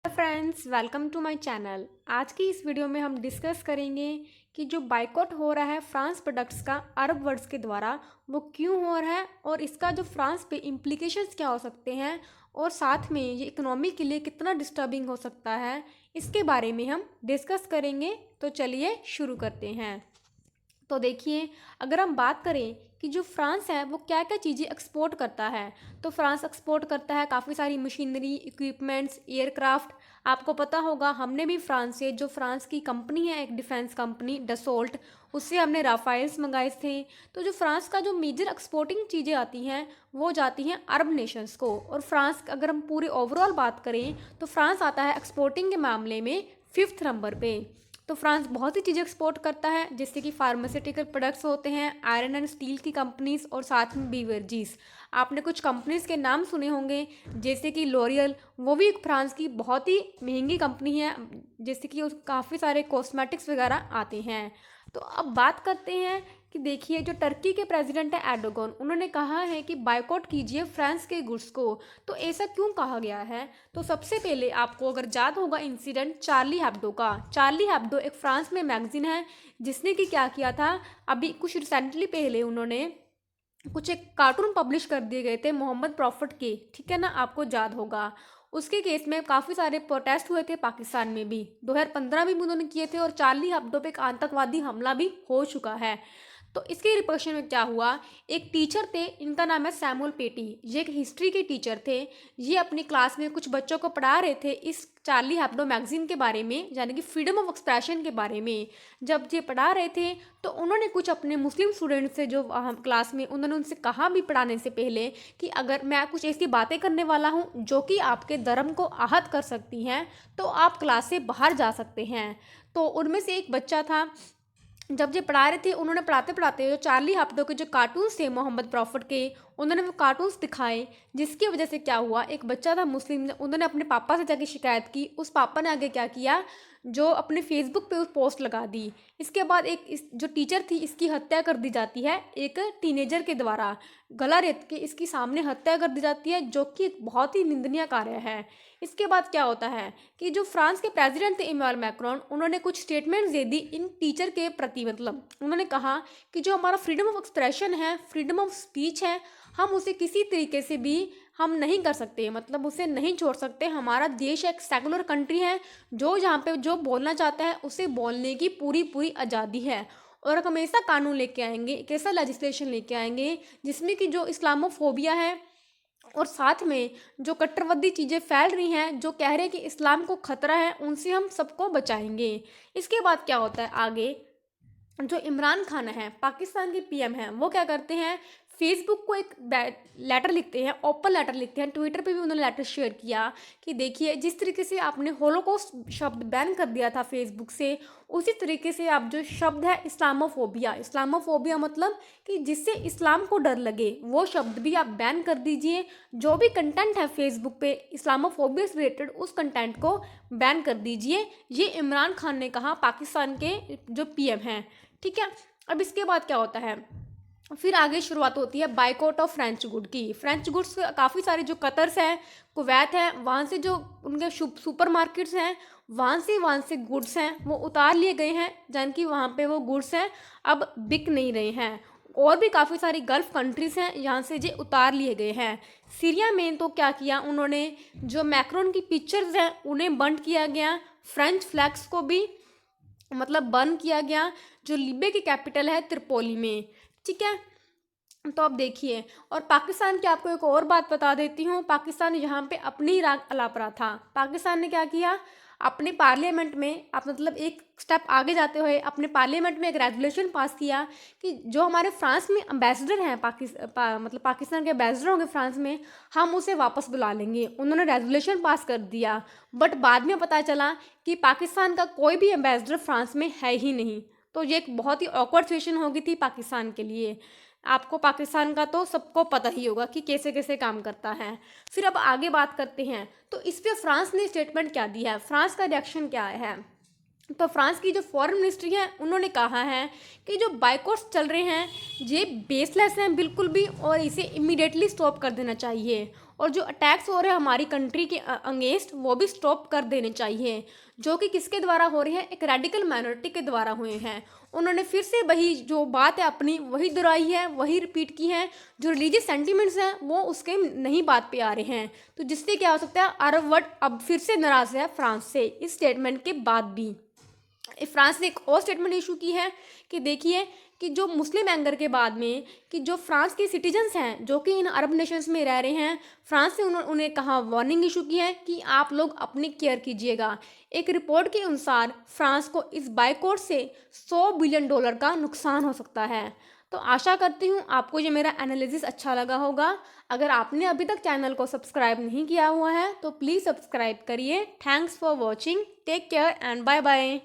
Friends, welcome to my channel. आज की इस वीडियो में हम डिस्कस करेंगे कि जो बाइकआउट हो रहा है फ्रांस प्रोडक्ट्स का अरब वर्ल्ड्स के द्वारा, वो क्यों हो रहा है और इसका जो फ्रांस पे इम्प्लीकेशंस क्या हो सकते हैं और साथ में ये इकोनॉमी के लिए कितना डिस्टर्बिंग हो सकता है, इसके बारे में हम डिस्कस करेंगे। तो चलिए शुरू करते हैं। तो देखिए, अगर हम बात करें कि जो फ्रांस है वो क्या क्या चीज़ें एक्सपोर्ट करता है, तो फ्रांस एक्सपोर्ट करता है काफ़ी सारी मशीनरी, इक्विपमेंट्स, एयरक्राफ्ट। आपको पता होगा, हमने भी फ्रांस से, जो फ्रांस की कंपनी है एक डिफेंस कंपनी डसोल्ट, उससे हमने राफाइल्स मंगाए थे। तो जो फ्रांस का जो मेजर एक्सपोर्टिंग चीज़ें आती हैं वो जाती हैं अरब नेशंस को। और फ्रांस, अगर हम पूरे ओवरऑल बात करें तो फ्रांस आता है एक्सपोर्टिंग के मामले में 5th नंबर पे। तो फ्रांस बहुत ही चीज़ें एक्सपोर्ट करता है, जैसे कि फार्मास्यूटिकल प्रोडक्ट्स होते हैं, आयरन एंड स्टील की कंपनीज और साथ में बीवरेजीज। आपने कुछ कंपनीज के नाम सुने होंगे, जैसे कि लॉरियल, वो भी एक फ्रांस की बहुत ही महंगी कंपनी है, जैसे कि काफ़ी सारे कॉस्मेटिक्स वगैरह आते हैं। तो अब बात करते हैं कि देखिए, जो टर्की के प्रेसिडेंट है एर्डोगन, उन्होंने कहा है कि बायकॉट कीजिए फ्रांस के गुड्स को। तो ऐसा क्यों कहा गया है? तो सबसे पहले आपको अगर याद होगा इंसिडेंट चार्ली हेब्डो का। चार्ली हेब्डो एक फ्रांस में मैगजीन है जिसने कि क्या किया था, अभी कुछ रिसेंटली पहले उन्होंने कुछ एक कार्टून पब्लिश कर दिए गए थे मोहम्मद प्रॉफिट के, ठीक है ना, आपको याद होगा। उसके केस में काफ़ी सारे प्रोटेस्ट हुए थे पाकिस्तान में भी, 2015 में भी उन्होंने किए थे, और चार्ली हेब्डो पे एक आतंकवादी हमला भी हो चुका है। तो इसके रिपर्कशन में क्या हुआ, एक टीचर थे, इनका नाम है सैमुअल पेटी, ये एक हिस्ट्री के टीचर थे। ये अपनी क्लास में कुछ बच्चों को पढ़ा रहे थे इस चार्ली हेब्डो मैगजीन के बारे में, यानी कि फ्रीडम ऑफ एक्सप्रेशन के बारे में। जब ये पढ़ा रहे थे तो उन्होंने कुछ अपने मुस्लिम स्टूडेंट से जो क्लास में, उन्होंने उनसे कहा भी पढ़ाने से पहले कि अगर मैं कुछ ऐसी बातें करने वाला हूँ जो कि आपके धर्म को आहत कर सकती हैं तो आप क्लास से बाहर जा सकते हैं। तो उनमें से एक बच्चा था, जब ये पढ़ा रहे थे, उन्होंने पढ़ाते पढ़ाते जो चार्ली हेब्डो के जो कार्टून्स थे मोहम्मद प्रॉफिट के, उन्होंने वो कार्टून्स दिखाए, जिसकी वजह से क्या हुआ, एक बच्चा था मुस्लिम, उन्होंने अपने पापा से जाके शिकायत की। उस पापा ने आगे क्या किया, जो अपने फेसबुक पे उस पोस्ट लगा दी। इसके बाद जो टीचर थी, इसकी हत्या कर दी जाती है एक टीनेजर के द्वारा, गला रेत के इसकी सामने हत्या कर दी जाती है, जो कि एक बहुत ही निंदनीय कार्य है। इसके बाद क्या होता है कि जो फ्रांस के प्रेसिडेंट थे इमैनुअल मैक्रोन, उन्होंने कुछ स्टेटमेंट्स दे दी इन टीचर के प्रति। मतलब उन्होंने कहा कि जो हमारा फ्रीडम ऑफ एक्सप्रेशन है, फ्रीडम ऑफ स्पीच है, हम उसे किसी तरीके से भी हम नहीं कर सकते, मतलब उसे नहीं छोड़ सकते। हमारा देश एक सेकुलर कंट्री है, जो यहाँ पे जो बोलना चाहता है उसे बोलने की पूरी पूरी आज़ादी है। और हम ऐसा कानून लेके आएंगे, एक ऐसा लेजिस्लेशन लेके आएंगे जिसमें कि जो इस्लामोफोबिया है और साथ में जो कट्टरवादी चीज़ें फैल रही हैं, जो कह रहे हैं कि इस्लाम को खतरा है, उनसे हम सबको बचाएंगे। इसके बाद क्या होता है आगे, जो इमरान खान है, पाकिस्तान के पीएम हैं, वो क्या करते हैं, फेसबुक को एक लेटर लिखते हैं, ओपन लेटर लिखते हैं। ट्विटर पे भी उन्होंने लेटर शेयर किया कि देखिए, जिस तरीके से आपने होलोकॉस्ट शब्द बैन कर दिया था फेसबुक से, उसी तरीके से आप जो शब्द है इस्लामोफोबिया, इस्लामोफोबिया मतलब कि जिससे इस्लाम को डर लगे, वो शब्द भी आप बैन कर दीजिए। जो भी कंटेंट है फेसबुक पे इस्लामोफोबिया से रिलेटेड, उस कंटेंट को बैन कर दीजिए। ये इमरान खान ने कहा, पाकिस्तान के जो पीएम हैं, ठीक है। अब इसके बाद क्या होता है, फिर आगे शुरुआत होती है बाइकआउट ऑफ फ्रेंच गुड की। फ्रेंच गुड्स काफ़ी सारे जो कतर्स हैं, कुवैत है, वहाँ से जो उनके सुपर मार्केट्स हैं, वहाँ से गुड्स हैं वो उतार लिए गए हैं, जान कि वहाँ पे वो गुड्स हैं अब बिक नहीं रहे हैं। और भी काफ़ी सारी गल्फ कंट्रीज़ हैं, यहाँ से ये उतार लिए गए हैं। सीरिया में तो क्या किया उन्होंने, जो मैक्रोन की पिक्चर्स हैं उन्हें बंद किया गया, फ्रेंच फ्लैग्स को भी मतलब बंद किया गया, जो लीबिया की कैपिटल है त्रिपोली में, ठीक है। तो अब देखिए, और पाकिस्तान की आपको एक और बात बता देती हूँ, पाकिस्तान यहाँ पे अपनी ही राग अलाप रहा था। पाकिस्तान ने क्या किया, अपने पार्लियामेंट में, आप मतलब एक स्टेप आगे जाते हुए अपने पार्लियामेंट में एक रेजोल्यूशन पास किया कि जो हमारे फ्रांस में एम्बेसडर हैं, मतलब पाकिस्तान के एम्बेसडर होंगे फ्रांस में, हम उसे वापस बुला लेंगे। उन्होंने रेजोल्यूशन पास कर दिया, बट बाद में पता चला कि पाकिस्तान का कोई भी एम्बेसडर फ्रांस में है ही नहीं। तो ये एक बहुत ही ऑकवर्ड सिचुएशन हो गई थी पाकिस्तान के लिए। आपको पाकिस्तान का तो सबको पता ही होगा कि कैसे कैसे काम करता है। फिर अब आगे बात करते हैं, तो इस पे फ्रांस ने स्टेटमेंट क्या दिया है, फ्रांस का रिएक्शन क्या है। तो फ्रांस की जो फॉरेन मिनिस्ट्री है, उन्होंने कहा है कि जो बाइकॉट्स चल रहे हैं ये बेसलेस हैं बिल्कुल भी, और इसे इमीडिएटली स्टॉप कर देना चाहिए। और जो अटैक्स हो रहे हैं हमारी कंट्री के अगेंस्ट वो भी स्टॉप कर देने चाहिए, जो कि किसके द्वारा हो रही है, एक रेडिकल माइनॉरिटी के द्वारा हुए हैं। उन्होंने फिर से वही जो बात है अपनी वही दोहराई है, वही रिपीट की है, जो रिलीजियस सेंटिमेंट्स हैं वो उसके नहीं बात पे आ रहे हैं। तो जिससे क्या हो सकता है, अरब वर्ल्ड अब फिर से नाराज़ है फ्रांस से इस स्टेटमेंट के बाद भी। फ्रांस ने एक और स्टेटमेंट इशू की है कि देखिए कि जो मुस्लिम एंगर के बाद में कि जो फ्रांस के सिटीजन्स हैं जो कि इन अरब नेशंस में रह रहे हैं, फ्रांस ने उन्हें कहा, वार्निंग इशू की है कि आप लोग अपनी केयर कीजिएगा। एक रिपोर्ट के अनुसार फ्रांस को इस बाइकआउट से $100 बिलियन का नुकसान हो सकता है। तो आशा करती हूँ आपको ये मेरा एनालिसिस अच्छा लगा होगा। अगर आपने अभी तक चैनल को सब्सक्राइब नहीं किया हुआ है तो प्लीज़ सब्सक्राइब करिए। Thanks for watching, take care and bye bye.